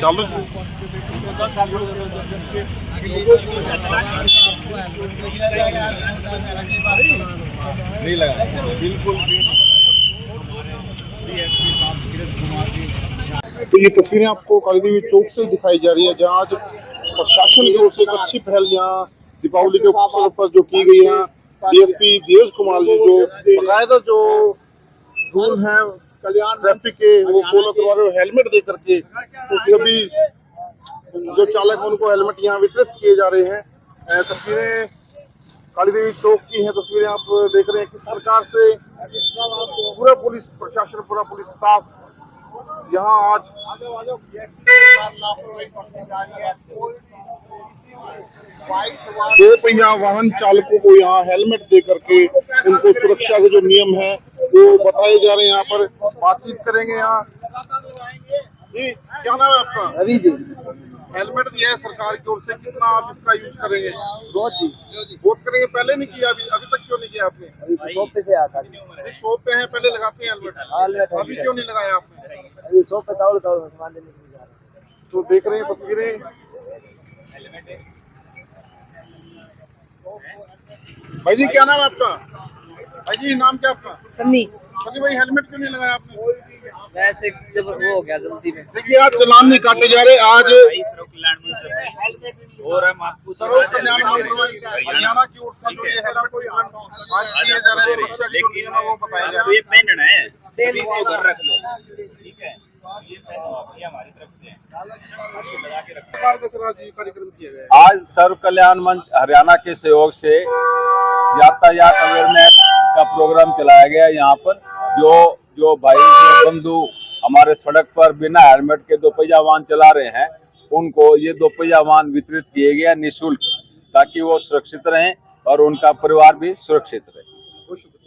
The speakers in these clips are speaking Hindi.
डालो नहीं लगा बिल्कुल भी। तो ये तस्वीरें आपको कालीदेवी चौक से दिखाई जा रही है, जहाँ आज प्रशासन की ओर से एक अच्छी पहल यहाँ दीपावली के अवसर पर जो की गई है। डीएसपी धीरज कुमार जी जो बकायदा जो रूल हैं ट्रैफिक के वो फॉलो करवा रहे हो, हेलमेट दे करके तो सभी जो चालक हैं उनको हेलमेट यहाँ वितरित किए जा रहे हैं। तस्वीरें कालीदेवी चौक की हैं, तस्वीरें आप देख रहे हैं कि सरकार से पूरा पुलिस प्रशासन, पूरा पुलिस स्टाफ यहाँ आज दो पहिया वाहन चालकों को यहाँ हेलमेट दे करके उनको सुरक्षा के जो नियम है वो बताए जा रहे हैं। यहाँ पर बातचीत करेंगे। यहाँ जी क्या नाम है आपका? रवि जी। हेलमेट दिया है सरकार की ओर से, कितना आप इसका यूज करेंगे? रोज जी। बहुत करेंगे, पहले नहीं किया, अभी तक क्यों नहीं किया आपने? अभी शॉप पे से आता है। शॉप पे है, पहले लगाते हैं हेलमेट, अभी क्यों नहीं लगाया आपने? अभी शॉप पे ताउल सामान लेने के लिए जा रहे हैं। तो देख रहे हैं तस्वीरें। भाई जी क्या नाम है आपका? भाई जी नाम क्या आपका? सन्नी। भाई हेलमेट क्यों नहीं लगाया आपने? वैसे जब वो हो गया जल्दी में। देखिए आज चलान नहीं काटे जा रहे, आज हरियाणा की ओर से जो ये हेलमेट आज किए जा रहे हैं, सुरक्षा के जो नियम है वो बताया जा रहा है। ये पहनना है, तेल को घर रख लो, ठीक है? ये पहनो, ये हमारी तरफ से है, लगा के रखो। कार्यक्रम किया गया आज सर्व कल्याण मंच हरियाणा के सहयोग से यातायात अवेयरनेस का प्रोग्राम चलाया गया। यहाँ पर जो भाई बंधु हमारे सड़क पर बिना हेलमेट के दोपहिया वाहन चला रहे हैं उनको ये दोपहिया वाहन वितरित किए गए निःशुल्क, ताकि वो सुरक्षित रहें और उनका परिवार भी सुरक्षित रहे।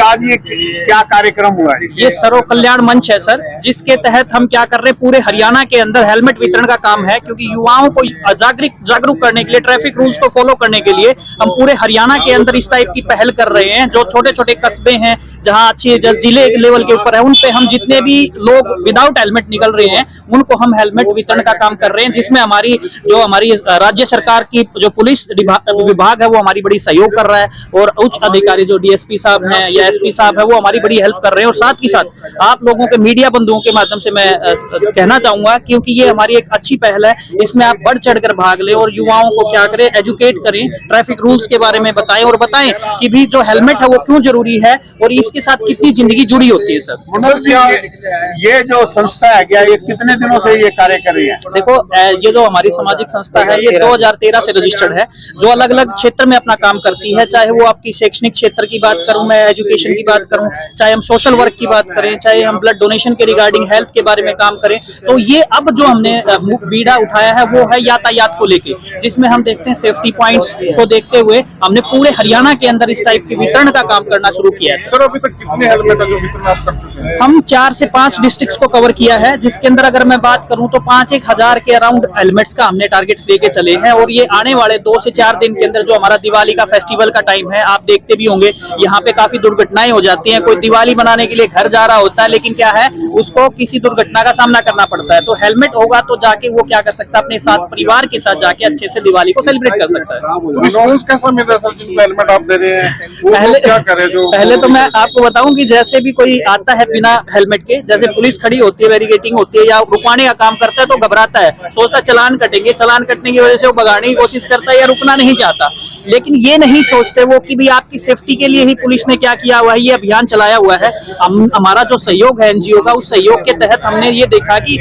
आज ये क्या कार्यक्रम हुआ है? ये सर्व कल्याण मंच है सर, जिसके तहत हम क्या कर रहे हैं, पूरे हरियाणा के अंदर हेलमेट वितरण का काम है। क्योंकि युवाओं को जागरूक करने के लिए, ट्रैफिक रूल्स को फॉलो करने के लिए हम पूरे हरियाणा के अंदर इस टाइप की पहल कर रहे हैं। जो छोटे छोटे कस्बे हैं जहाँ अच्छी जिले लेवल के ऊपर है, उन पे हम जितने भी लोग विदाउट हेलमेट निकल रहे हैं उनको हम हेलमेट वितरण का काम कर रहे हैं, जिसमें हमारी राज्य सरकार की जो पुलिस विभाग है वो हमारी बड़ी सहयोग कर रहा है, और उच्च अधिकारी जो डीएसपी साहब हैं या एसपी साहब है वो हमारी बड़ी हेल्प कर रहे हैं। और साथ ही साथ आप लोगों के मीडिया बंधुओं के माध्यम से मैं कहना चाहूंगा, क्योंकि ये हमारी एक अच्छी पहल है, इसमें आप बढ़ चढ़कर भाग लें और युवाओं को क्या करें, एजुकेट करें, ट्रैफिक रूल्स के बारे में बताएं और बताएं कि भी जो हेलमेट है वो क्यों जरूरी है और इसके साथ कितनी जिंदगी जुड़ी होती है। सर ये जो संस्था है क्या, ये कितने दिनों से ये कार्य कर रही है? देखो ये जो हमारी सामाजिक संस्था है ये 2013 से रजिस्टर्ड है, जो अलग अलग क्षेत्र में अपना काम करती है। चाहे वो आपकी शैक्षणिक क्षेत्र की बात करूं, मैं एजुकेशन की बात करूं, चाहे हम सोशल वर्क की बात करें, चाहे हम ब्लड डोनेशन के रिगार्डिंग हेल्थ के बारे में काम करें। तो ये अब जो हमने बीड़ा उठाया है वो है यातायात को लेके, जिसमें हम देखते हैं सेफ्टी पॉइंट्स को देखते हुए हमने पूरे हरियाणा के अंदर इस टाइप के वितरण का काम करना शुरू किया है। सर अभी तक कितने हेलमेट है जो वितरण आप कर चुके हैं? हम 4 से 5 डिस्ट्रिक्ट्स को कवर किया है, जिसके अंदर अगर मैं बात करूं तो 5-1 हजार के अराउंड हेलमेट्स का हमने टारगेट्स लेके चले हैं। और ये आने वाले 2 से 4 दिन के अंदर जो हमारा दिवाली का फेस्टिवल का टाइम है, आप देखते भी होंगे यहाँ पे काफी दुर्घटनाएं हो जाती हैं। कोई दिवाली मनाने के लिए घर जा रहा होता है, लेकिन क्या है उसको किसी दुर्घटना का सामना करना पड़ता है। तो हेलमेट होगा तो जाके वो क्या कर सकता है, अपने साथ परिवार के साथ जाके अच्छे से दिवाली को सेलिब्रेट कर सकता है। रिस्पॉन्स कैसा मिल रहा है सर जिनको हेलमेट आप दे रहे हैं? पहले तो मैं आपको बताऊं कि जैसे भी कोई आता है बिना हेलमेट के, जैसे पुलिस खड़ी होती है, बैरिकेटिंग होती है या रुकवाने का काम करता है तो घबराता है, सोचता चलान कटेंगे, चलान कटने की वजह से वो भगाने की कोशिश करता है या रुकना नहीं चाहता। लेकिन ये नहीं सोचते वो कि भी आपकी सेफ्टी के लिए ही पुलिस ने क्या किया, किया हुआ है, ये अभियान चलाया हुआ है। हमारा जो सहयोग है एनजीओ का, उस सहयोग के तहत हमने ये देखा कि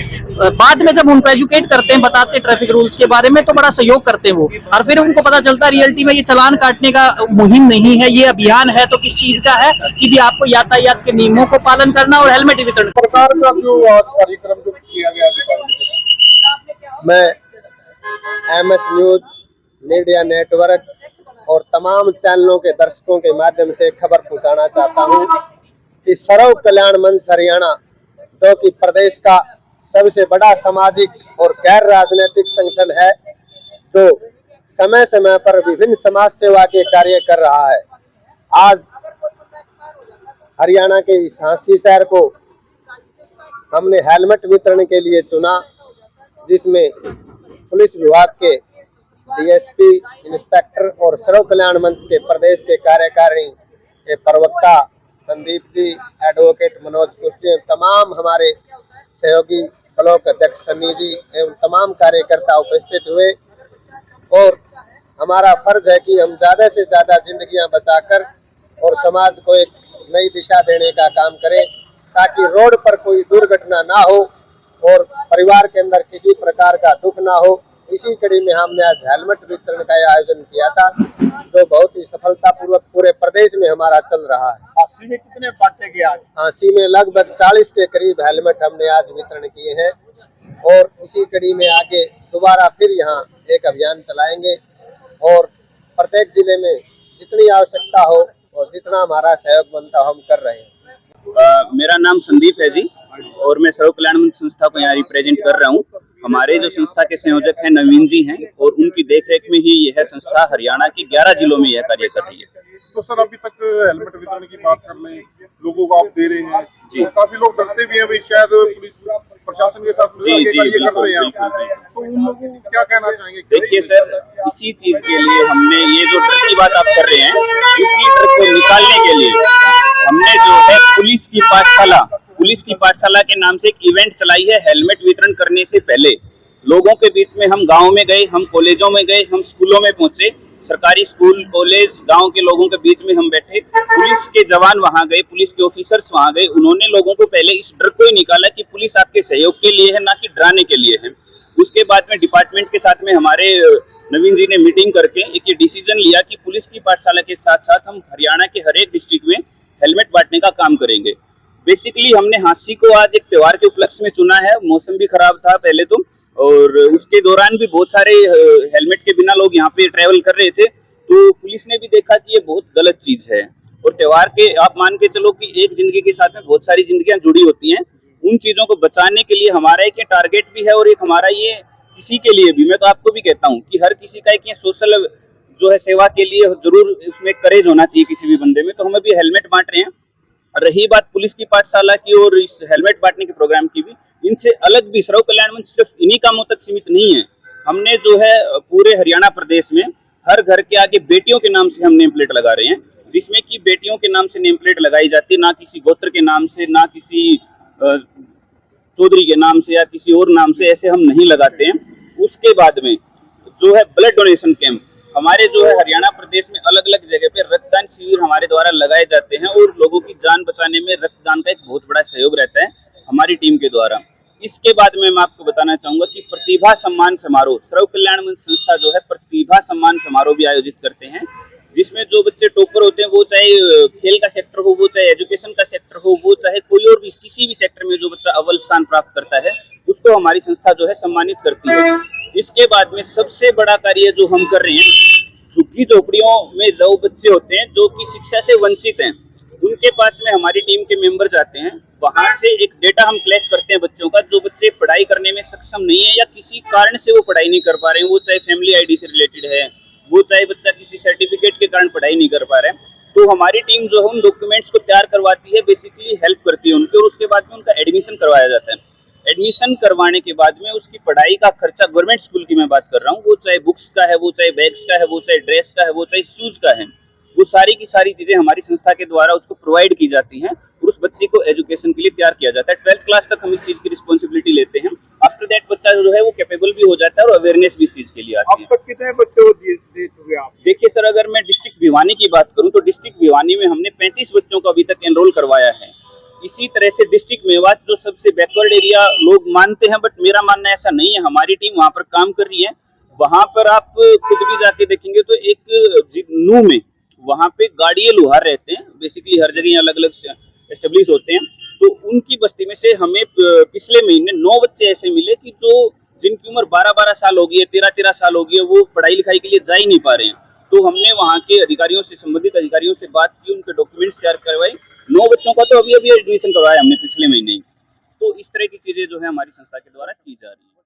बाद में जब उनको एजुकेट करते हैं, बताते हैं ट्रैफिक रूल्स के बारे में, तो बड़ा सहयोग करते हैं वो, और फिर उनको पता चलता है रियलिटी में ये चालान काटने का मुहिम नहीं है, ये अभियान है। तो किस चीज का है कि भी आपको यातायात के नियमों को पालन करना और हेलमेट वितरण। सरकार का जो कार्यक्रम जो किया गया दीपावली के, मैं MS न्यूज मीडिया नेटवर्क और तमाम चैनलों के दर्शकों के माध्यम से खबर पहुंचाना चाहता हूं कि सर्व कल्याण मंच हरियाणा, जो कि प्रदेश का सबसे बड़ा सामाजिक और गैर राजनीतिक संगठन है, जो समय समय पर विभिन्न समाज सेवा के कार्य कर रहा है, आज हरियाणा के इस झांसी शहर को हमने हेलमेट वितरण के लिए चुना, जिसमें पुलिस विभाग के DSP, इंस्पेक्टर और सर्व कल्याण मंच के प्रदेश के कार्यकारिणी के प्रवक्ता संदीप जी, एडवोकेट मनोज कुर्ची, तमाम हमारे सहयोगी ब्लॉक अध्यक्ष सनी जी एवं तमाम कार्यकर्ता उपस्थित हुए। और हमारा फर्ज है कि हम ज़्यादा से ज़्यादा जिंदगियां बचाकर और समाज को एक नई दिशा देने का काम करें, ताकि रोड पर कोई दुर्घटना ना हो और परिवार के अंदर किसी प्रकार का दुख ना हो। इसी कड़ी में हमने आज हेलमेट वितरण का आयोजन किया था, जो बहुत ही सफलतापूर्वक पूरे प्रदेश में हमारा चल रहा है। झांसी में कितने बांटे गए आज? झांसी में लगभग 40 के करीब हेलमेट हमने आज वितरण किए हैं, और इसी कड़ी में आगे दोबारा फिर यहाँ एक अभियान चलाएंगे, और प्रत्येक जिले में जितनी आवश्यकता हो और जितना हमारा सहयोग बनता हो हम कर रहे हैं। मेरा नाम संदीप है जी, और मैं सर्व कल्याण मंच संस्था को यहाँ रिप्रेजेंट कर रहा हूँ। हमारे जो संस्था के संयोजक हैं नवीन जी हैं, और उनकी देखरेख में ही यह संस्था हरियाणा के 11 जिलों में यह कार्य कर रही है। तो सर, अभी तक हेलमेट वितरण की बात कर लें, लोगों को आप दे रहे हैं जी। तो काफी लोग डरते भी हैं भाई, शायद पुलिस प्रशासन के साथ जी जी ये कर रहे हैं, बिल्कुल। तो उन लोगों को क्या कहना चाहेंगे? देखिए सर, इसी चीज के लिए हमने ये जो डर की बात आप कर रहे हैं, इसी डर को निकालने के लिए हमने जो है पुलिस की पाठशाला के नाम से एक इवेंट चलाई है। हेलमेट वितरण करने से पहले लोगों के बीच में हम गाँव में गए, हम कॉलेजों में गए, हम स्कूलों में पहुंचे, सरकारी स्कूल कॉलेज गांव के लोगों के बीच में हम बैठे, पुलिस के जवान वहां गए, पुलिस के ऑफिसर्स वहां गए, उन्होंने लोगों को पहले इस डर को ही निकाला कि पुलिस आपके सहयोग के लिए है, ना कि डराने के लिए है। उसके बाद में डिपार्टमेंट के साथ में हमारे नवीन जी ने मीटिंग करके एक ये डिसीजन लिया कि पुलिस की पाठशाला के साथ साथ हम हरियाणा के हर एक डिस्ट्रिक्ट में हेलमेट बांटने का काम करेंगे। बेसिकली हमने झांसी को आज एक त्योहार के उपलक्ष्य में चुना है। मौसम भी खराब था पहले तो, और उसके दौरान भी बहुत सारे हेलमेट के बिना लोग यहाँ पे ट्रैवल कर रहे थे, तो पुलिस ने भी देखा कि ये बहुत गलत चीज है। और त्योहार के आप मान के चलो कि एक जिंदगी के साथ में बहुत सारी जिंदगियां जुड़ी होती हैं, उन चीजों को बचाने के लिए हमारा एक टारगेट भी है, और एक हमारा ये किसी के लिए भी, मैं तो आपको भी कहता हूँ कि हर किसी का एक ये सोशल जो है सेवा के लिए जरूर उसमें करेज होना चाहिए किसी भी बंदे में। तो हम अभी हेलमेट बांट रहे हैं। रही बात पुलिस की पाठशाला की और इस हेलमेट बांटने के प्रोग्राम की भी, इनसे अलग भी सर्व कल्याण मंच सिर्फ इन्हीं कामों तक सीमित नहीं है। हमने जो है पूरे हरियाणा प्रदेश में हर घर के आगे बेटियों के नाम से हम नेम प्लेट लगा रहे हैं, जिसमें कि बेटियों के नाम से नेम प्लेट लगाई जाती है, ना किसी गोत्र के नाम से, ना किसी चौधरी के नाम से या किसी और नाम से, ऐसे हम नहीं लगाते हैं। उसके बाद में जो है ब्लड डोनेशन कैंप हमारे जो है हरियाणा प्रदेश में अलग अलग जगह पे रक्तदान शिविर हमारे द्वारा लगाए जाते हैं, और लोगों की जान बचाने में रक्तदान का एक बहुत बड़ा सहयोग रहता है हमारी टीम के द्वारा। इसके बाद में मैं आपको बताना चाहूंगा कि प्रतिभा सम्मान समारोह, सर्व कल्याण मंच संस्था जो है प्रतिभा सम्मान समारोह भी आयोजित करते हैं, जिसमें जो बच्चे टॉपर होते हैं, वो चाहे खेल का सेक्टर हो, वो चाहे एजुकेशन का सेक्टर हो, वो चाहे कोई और भी किसी भी सेक्टर में जो बच्चा अव्वल स्थान प्राप्त करता है, उसको हमारी संस्था जो है सम्मानित करती है। इसके बाद में सबसे बड़ा कार्य जो हम कर रहे हैं, झुग्गी झोपड़ियों में जो बच्चे होते हैं जो कि शिक्षा से वंचित हैं, उनके पास में हमारी टीम के मेंबर जाते हैं। वहां से एक डेटा हम कलेक्ट करते हैं बच्चों का, जो बच्चे पढ़ाई करने में सक्षम नहीं है या किसी कारण से वो पढ़ाई नहीं कर पा रहे हैं, वो चाहे फैमिली आईडी से रिलेटेड है, वो चाहे बच्चा किसी सर्टिफिकेट के कारण पढ़ाई नहीं कर पा रहा है, तो हमारी टीम जो है उन डॉक्यूमेंट्स को तैयार करवाती है, बेसिकली हेल्प करती है उनके, और उसके बाद में उनका एडमिशन करवाया जाता है। एडमिशन करवाने के बाद में उसकी पढ़ाई का खर्चा, गवर्नमेंट स्कूल की मैं बात कर रहा हूँ, वो चाहे बुक्स का है, वो चाहे बैग्स का है, वो चाहे ड्रेस का है, वो चाहे शूज का है, वो सारी की सारी चीजें हमारी संस्था के द्वारा उसको प्रोवाइड की जाती हैं, और उस बच्चे को एजुकेशन के लिए तैयार किया जाता है। 12th क्लास तक हम इस चीज की रिस्पॉन्सिबिलिटी लेते हैं। आफ्टर दैट बच्चा जो है वो कैपेबल भी हो जाता है और अवेयरनेस भी इस चीज के लिए आती है। अब तक कितने बच्चे को दे चुके आप? देखिए सर, अगर मैं डिस्ट्रिक्ट भिवानी की बात करूं तो डिस्ट्रिक्ट भिवानी में हमने 35 बच्चों को अभी तक एनरोल करवाया है। इसी तरह से डिस्ट्रिक्ट मेवात जो सबसे बैकवर्ड एरिया लोग मानते हैं, बट मेरा मानना ऐसा नहीं है। हमारी टीम वहां पर काम कर रही है। वहां पर आप खुद भी जाके देखेंगे तो एक नू में वहां पे गाड़िए लुहार रहते हैं, बेसिकली हर जगह अलग अलग एस्टेब्लिश होते हैं। तो उनकी बस्ती में से हमें पिछले महीने 9 बच्चे ऐसे मिले कि जो जिनकी उम्र 12-12 साल हो गई है, 13-13 साल हो गई है, वो पढ़ाई लिखाई के लिए जा ही नहीं पा रहे हैं। तो हमने वहाँ के अधिकारियों से, संबंधित अधिकारियों से बात की, उनके डॉक्यूमेंट्स तैयार करवाए। 9 बच्चों का तो अभी एडमिशन करवाया हमने पिछले महीने ही। तो इस तरह की चीजें जो है हमारी संस्था के द्वारा की जा रही है।